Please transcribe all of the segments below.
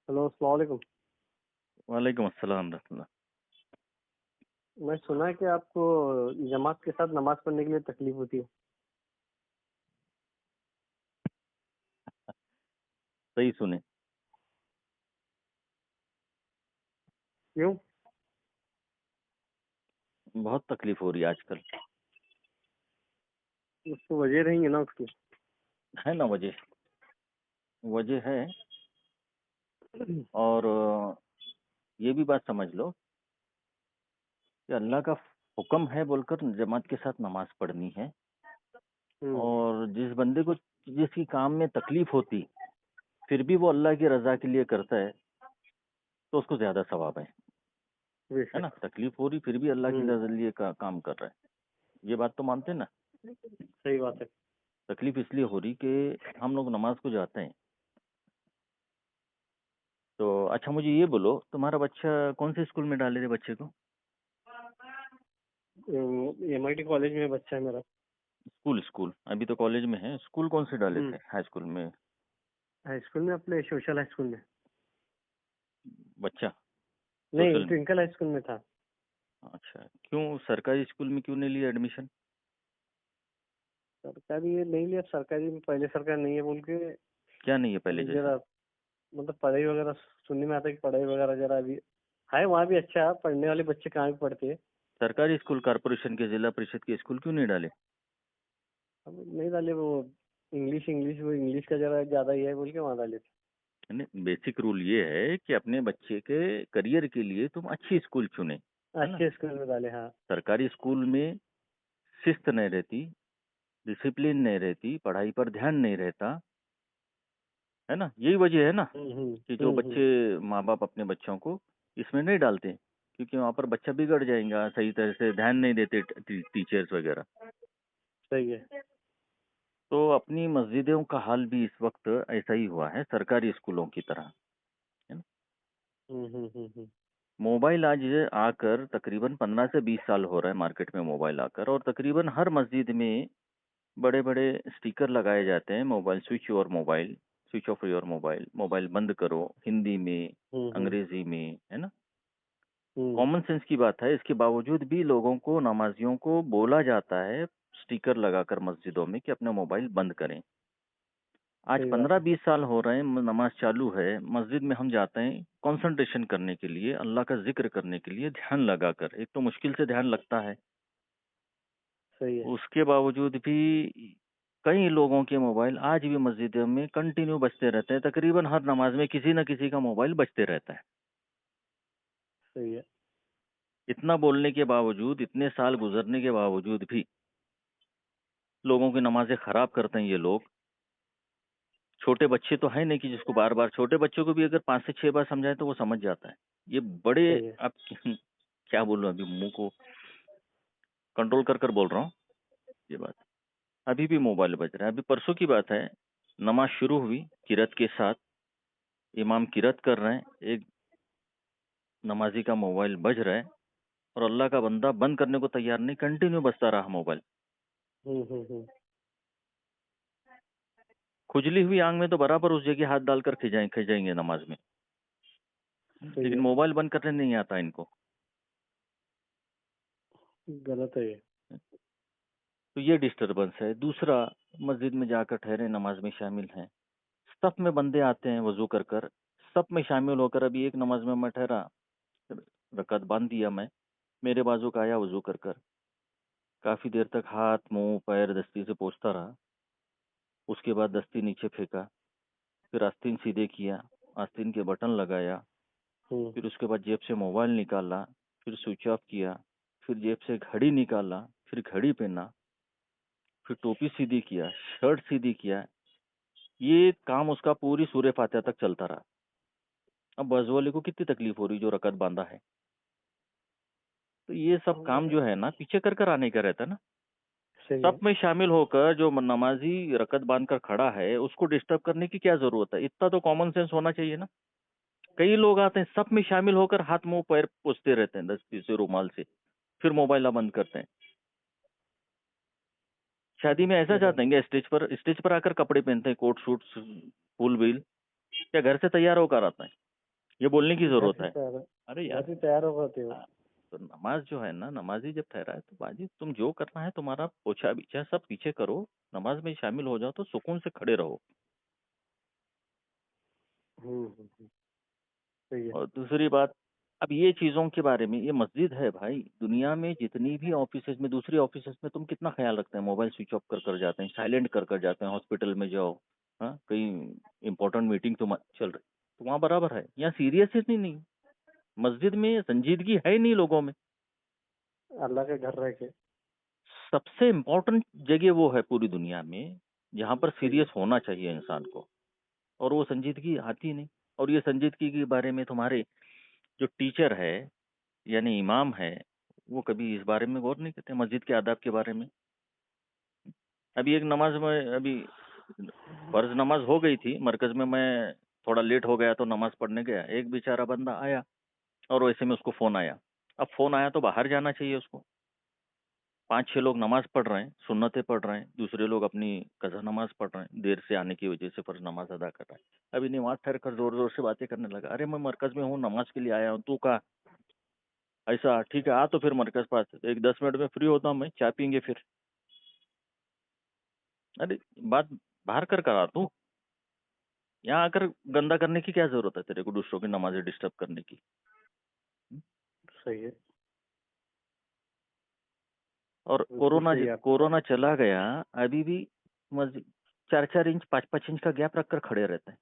Hello, अस्सलाम वालेकुम। वालेकुम अस्सलाम रहमतुल्लाह। मैं सुना है कि आपको जमात के साथ नमाज पढ़ने के लिए तकलीफ होती है। सही सुने। क्यों? बहुत तकलीफ हो रही है आजकल। उसको वजह रहेंगे ना उसकी। है ना वजह। वजह है। और ये भी बात समझ लो कि अल्लाह का हुक्म है बोलकर जमात के साथ नमाज पढ़नी है। हम्म। और जिस बंदे को जिसकी काम में तकलीफ होती फिर भी वो अल्लाह की रजा के लिए करता है तो उसको ज्यादा सवाब है ना। बेशक। तकलीफ हो रही फिर भी अल्लाह की हम्म। रजा के लिए काम कर रहा है। ये बात तो मानते हैं ना। सही बात है। तकलीफ इसलिए हो रही कि हम लोग नमाज को जाते हैं। तो अच्छा मुझे ये बोलो तुम्हारा बच्चा कौन से स्कूल में डाले थे बच्चे को। एमआईटी कॉलेज में बच्चा है मेरा। स्कूल स्कूल अभी तो कॉलेज में है। स्कूल कौन से डाले हम्म। थे हाई स्कूल में। हाई स्कूल में, अपने सोशल हाई स्कूल में। बच्चा नहीं, सोशल में। ट्विंकल हाई स्कूल में था। अच्छा क्यों सरकारी स्कूल में क्यों नहीं लिया एडमिशन। सरकारी ये नहीं लिया, सरकारी में पहले सरकार नहीं है बोल के। क्या नहीं है पहले अभी जैसा। जरा मतलब पढ़ाई वगैरह सुनने में आता है कि पढ़ाई वगैरह जरा अभी है, वहाँ भी अच्छा है, पढ़ने वाले बच्चे कहाँ भी पढ़ते हैं। सरकारी स्कूल कॉरपोरेशन के जिला परिषद के स्कूल क्यों नहीं डाले। अब नहीं डाले वो। इंग्लिश इंग्लिश वो इंग्लिश का जरा ज्यादा ही है बोल के वहाँ डाले थे। नहीं बेसिक रूल ये है कि अपने बच्चे के करियर के लिए तुम अच्छी स्कूल चुने है ना। अच्छे स्कूल में डाले, हाँ। सरकारी स्कूल में शिस्त नहीं रहती, डिसिप्लिन नहीं रहती, पढ़ाई पर ध्यान नहीं रहता है ना। यही वजह है ना हम्म, हम्म, कि जो हम्म, बच्चे माँ बाप अपने बच्चों को इसमें नहीं डालते क्योंकि वहाँ पर बच्चा बिगड़ जाएगा, सही तरह से ध्यान नहीं देते टीचर्स वगैरह। सही है। तो अपनी मस्जिदों का हाल भी इस वक्त ऐसा ही हुआ है सरकारी स्कूलों की तरह है ना। हम्म, हम्म, मोबाइल आज आकर तकरीबन 15 से 20 साल हो रहा है मार्केट में मोबाइल आकर, और तकरीबन हर मस्जिद में बड़े बड़े स्टिकर लगाए जाते हैं, mobile switch your mobile, switch off your mobile, mobile बंद करो, हिंदी में हम्म, अंग्रेजी में है ना। हम्म। कॉमन सेंस की बात है, इसके बावजूद भी लोगों को नमाजियों को बोला जाता है स्टिकर लगाकर मस्जिदों में कि अपना मोबाइल बंद करें। आज सही बात है। 15-20 साल हो रहे हैं नमाज चालू है, मस्जिद में हम जाते हैं कंसंट्रेशन करने के लिए, अल्लाह का जिक्र करने के लिए, ध्यान लगाकर। एक तो मुश्किल से ध्यान लगता है, सही है। उसके बावजूद भी कई लोगों के मोबाइल आज भी मस्जिदों में कंटिन्यू बजते रहते हैं। तकरीबन हर नमाज में किसी न किसी का मोबाइल बजते रहता है। सही है। इतना बोलने के बावजूद, इतने साल गुजरने के बावजूद भी लोगों की नमाजें खराब करते हैं ये लोग। छोटे बच्चे तो है नहीं कि जिसको बार बार, छोटे बच्चों को भी अगर 5 से 6 बार समझाए तो वो समझ जाता है। ये बड़े, सही है। अब क्या बोलूं, अभी मुंह को कंट्रोल कर कर बोल रहा हूँ ये बात। अभी भी मोबाइल बज रहा है। अभी परसों की बात है, नमाज शुरू हुई किरत के साथ, इमाम किरत कर रहे हैं, एक नमाजी का मोबाइल बज रहा है और अल्लाह का बंदा बंद करने को तैयार नहीं, कंटिन्यू बजता रहा मोबाइल। हम्म, खुजली हुई आंख में तो बराबर उस जगह हाथ डालकर खिंचाएंगे नमाज में, सही लेकिन है। मोबाइल बंद करने नहीं आता इनको। गलत है ये। तो ये डिस्टरबेंस है। दूसरा, मस्जिद में जाकर ठहरे, नमाज में शामिल हैं, सफ में बंदे आते हैं वजू कर कर, सफ में शामिल होकर, अभी एक नमाज में मैं ठहरा, रकत बांध दिया मैं, मेरे बाजू का आया वजू कर कर, काफी देर तक हाथ मुंह पैर दस्ती से पोंछता रहा। उसके बाद दस्ती नीचे फेंका, फिर आस्तीन सीधे किया, आस्तीन के बटन लगाया, हम्म। फिर उसके बाद जेब से मोबाइल निकाला, फिर स्विच ऑफ किया, फिर जेब से घड़ी निकाला, फिर घड़ी पहना, फिर टोपी सीधी किया, शर्ट सीधी किया। ये काम उसका पूरी सूर्य फातिहा तक चलता रहा। अब बस वाले को कितनी तकलीफ हो रही जो रकत बांधा है। तो ये सब काम जो है ना पीछे कर कर आने का रहता है ना। सही है। सब में शामिल होकर जो नमाजी रकत बांध कर खड़ा है उसको डिस्टर्ब करने की क्या जरूरत है। इतना तो कॉमन सेंस होना चाहिए ना। कई लोग आते हैं सब में शामिल होकर हाथ मुंह पैर पोंछते रहते हैं दस्ती से रुमाल से, फिर मोबाइल बंद करते हैं। शादी में ऐसा गलत। जाते हैं स्टेज पर आकर कपड़े पहनते हैं, कोट सूट फुल बिल, या घर से तैयार होकर आता है। ये बोलने की घर जरूरत से है। तैयार अरे घर यार, से तैयार होते हो। हाँ, तो नमाज जो है ना, नमाजी जब ठहरा है तो बाजी तुम जो करना है, तुम्हारा पोछा बिछा सब पीछे करो, नमाज में शामिल हो जाओ तो सुकून से खड़े रहो। सही है। और दूसरी बात, अब ये चीजों के बारे में, ये मस्जिद है भाई, दुनिया में जितनी भी ऑफिसेज में, दूसरी ऑफिसेज में तुम कितना ख्याल रखते हैं, मोबाइल स्विच ऑफ कर कर जाते हैं, साइलेंट कर कर जाते हैं, हॉस्पिटल में जाओ, हाँ, कहीं इंपॉर्टेंट मीटिंग तो चल रही, तो वहाँ बराबर है। यहाँ सीरियसनेस नहीं, मस्जिद में संजीदगी है ही नहीं लोगों में। अल्लाह के घर रह के। सबसे इम्पोर्टेंट जगह वो है पूरी दुनिया में जहाँ पर सही है। सीरियस होना चाहिए इंसान को, और वो संजीदगी आती नहीं। और ये संजीदगी के बारे में तुम्हारे जो टीचर है, यानी इमाम है, वो कभी इस बारे में गौर नहीं करते, मस्जिद के आदाब के बारे में। अभी एक नमाज में, अभी फर्ज नमाज हो गई थी मरकज में, मैं थोड़ा लेट हो गया तो नमाज पढ़ने गया, एक बेचारा बंदा आया और वैसे में उसको फोन आया। अब फोन आया तो बाहर जाना चाहिए उसको, 5-6 लोग नमाज पढ़ रहे हैं, सुन्नतें पढ़ रहे हैं, दूसरे लोग अपनी कज़ा नमाज पढ़ रहे हैं, देर से आने की वजह से फर्ज नमाज अदा कर रहे हैं। अभी नमाज ठहर कर जोर जोर से बातें करने लगा, अरे मैं मरकज में हूँ, नमाज के लिए आया हूँ, तू कहा? ऐसा? ठीक है, आ तो फिर मरकज पास, एक 10 मिनट में फ्री होता हूँ मैं, चाय पीएंगे फिर। अरे बात बाहर कर करा तू, यहाँ आकर गंदा करने की क्या जरूरत है तेरे को, दूसरों की नमाजें डिस्टर्ब करने की? सही है। और बिल्कुल सही है आपकी बात। कोरोना चला गया, अभी भी मस्जिद 4-4 इंच 5-5 इंच का गैप रखकर खड़े रहते हैं,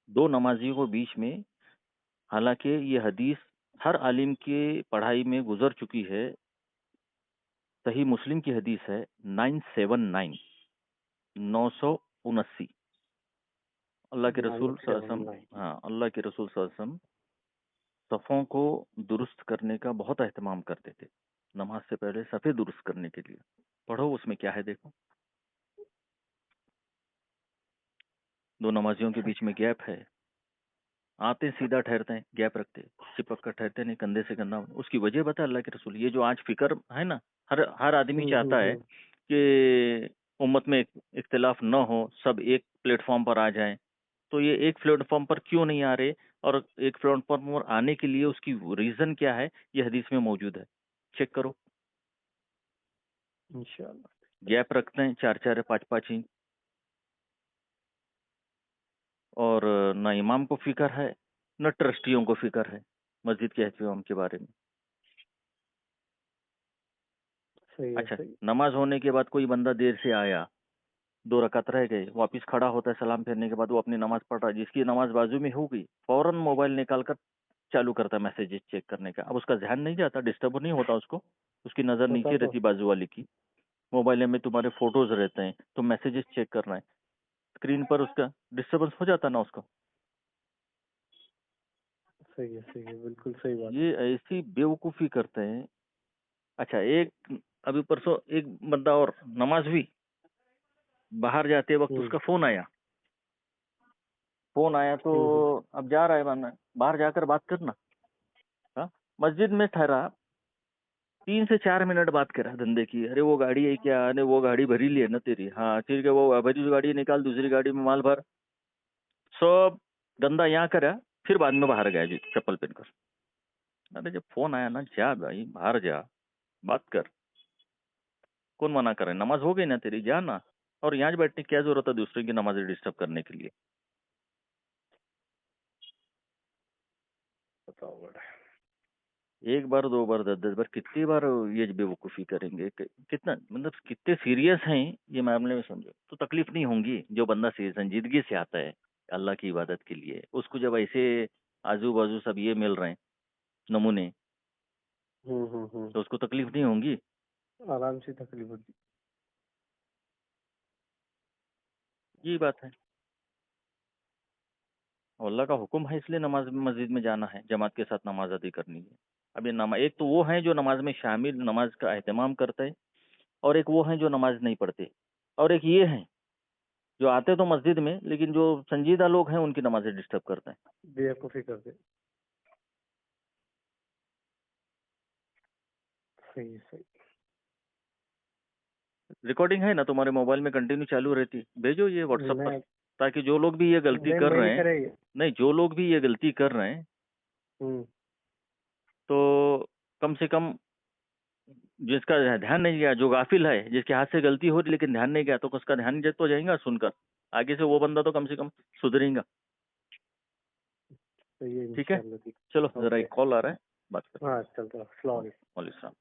दो नमाजियों को बीच में। हालांकि ये हदीस हर आलिम के पढ़ाई में गुजर चुकी है, सही मुस्लिम की हदीस है 979, 979। अल्लाह के रसूल 979। हाँ, अल्लाह के रसूल सल्लल्लाहु सफ़ों को दुरुस्त करने का बहुत एहतमाम करते थे, नमाज से पहले सफ़े दुरुस्त करने के लिए। पढ़ो उसमें क्या है, देखो, दो नमाजियों के बीच में गैप है, आते सीधा ठहरते हैं, गैप रखते, चिपक कर ठहरते नहीं, कंधे से कंधा। उसकी वजह बता अल्लाह के रसूल, ये जो आज फिक्र है ना, हर हर आदमी चाहता है कि उम्मत में इख्तिलाफ न हो, सब एक प्लेटफॉर्म पर आ जाएं। तो ये एक प्लेटफॉर्म पर क्यों नहीं आ रहे, और एक प्लेटफॉर्म पर आने के लिए उसकी रीजन क्या है, ये हदीस में मौजूद है, चेक करो। इंशाल्लाह। गैप रखते हैं 4-4 5-5 इंच, और न इमाम को फिक्र है, न ट्रस्टियों को फिक्र है मस्जिद के एहतमाम के बारे में। सही है। अच्छा, सही। नमाज होने के बाद कोई बंदा देर से आया, 2 रकात रह गए, वापिस खड़ा होता है सलाम फेरने के बाद, वो अपनी नमाज पढ़ रहा है, जिसकी नमाज बाजू में हो गई, फौरन मोबाइल निकाल कर चालू करता है मैसेजेस चेक करने का। अब उसका ध्यान नहीं जाता, डिस्टर्ब नहीं होता उसको, उसकी नज़र होता नीचे तो। रहती बाजू वाले की, मोबाइल में तुम्हारे फोटोज रहते हैं, तो मैसेजेस चेक करना है, स्क्रीन पर उसका डिस्टर्बेंस हो जाता ना उसका। सही है। सही है। बिल्कुल सही बात है। ये ऐसी बेवकूफ़ी करते हैं। अच्छा, एक अभी परसों एक बंदा और, नमाज हुई, बाहर जाते वक्त हम्म उसका फोन आया तो हम्म हम्म। अब जा रहा है बंदा, बाहर जाकर बात करना। हाँ, मस्जिद में ठहरा, 3 से 4 मिनट बात करा धंधे की, अरे वो गाड़ी है क्या, अरे वो गाड़ी भरी ली है ना तेरी, हाँ ठीक है, वो भरी गाड़ी निकाल, दूसरी गाड़ी में माल भर, सब धंधा यहाँ करा, फिर बाद में बाहर गया जी चप्पल पहनकर। अरे जब फोन आया ना, जा भाई बाहर जा, बात कर, कौन मना कर रहा है, नमाज हो गई ना तेरी, जा ना। और यहाँ बैठने की क्या जरूरत है दूसरे की नमाज डिस्टर्ब करने के लिए? बताओ बड़ा। एक बार, 2 बार, 10-10 बार, कितनी बार ये बेवकूफ़ी करेंगे? कितना मतलब कितने सीरियस हैं ये मामले में, समझो तो तकलीफ नहीं होंगी। जो बंदा संजीदगी से आता है अल्लाह की इबादत के लिए, उसको जब ऐसे आजू बाजू सब ये मिल रहे हैं नमूने, तो उसको तकलीफ नहीं होंगी? आराम से तकलीफ होती। यही बात है। और अल्लाह का हुक्म है, इसलिए नमाज मस्जिद में जाना है, जमात के साथ नमाज अदा करनी है। अब ये नमाज, एक तो वो है जो नमाज में शामिल, नमाज का एहतमाम करते हैं, और एक वो है जो नमाज नहीं पढ़ते, और एक ये है जो आते तो मस्जिद में, लेकिन जो संजीदा लोग हैं उनकी नमाजें डिस्टर्ब करते हैं। बेवकूफ़ी करते। सही है। सही। रिकॉर्डिंग है ना तुम्हारे मोबाइल में, कंटिन्यू चालू रहती है, भेजो ये व्हाट्सएप मैं पर। ताकि जो लोग भी ये गलती नहीं, कर मैं रहे नहीं हैं, करेगी। नहीं जो लोग भी ये गलती कर रहे हैं तो कम से कम जिसका ध्यान नहीं गया, जो गाफिल है, जिसके हाथ से गलती हो रही लेकिन ध्यान नहीं गया, तो उसका ध्यान तो जाएगा सुनकर, आगे से वो बंदा तो कम से कम सुधरेगा। तो ये ठीक है, इंशाल्लाह ठीक। चलो जरा ओके। एक कॉल आ रहा है, बात करते हैं। हाँ चलता, अस्सलाम वालेकुम। वालेकुम सलाम।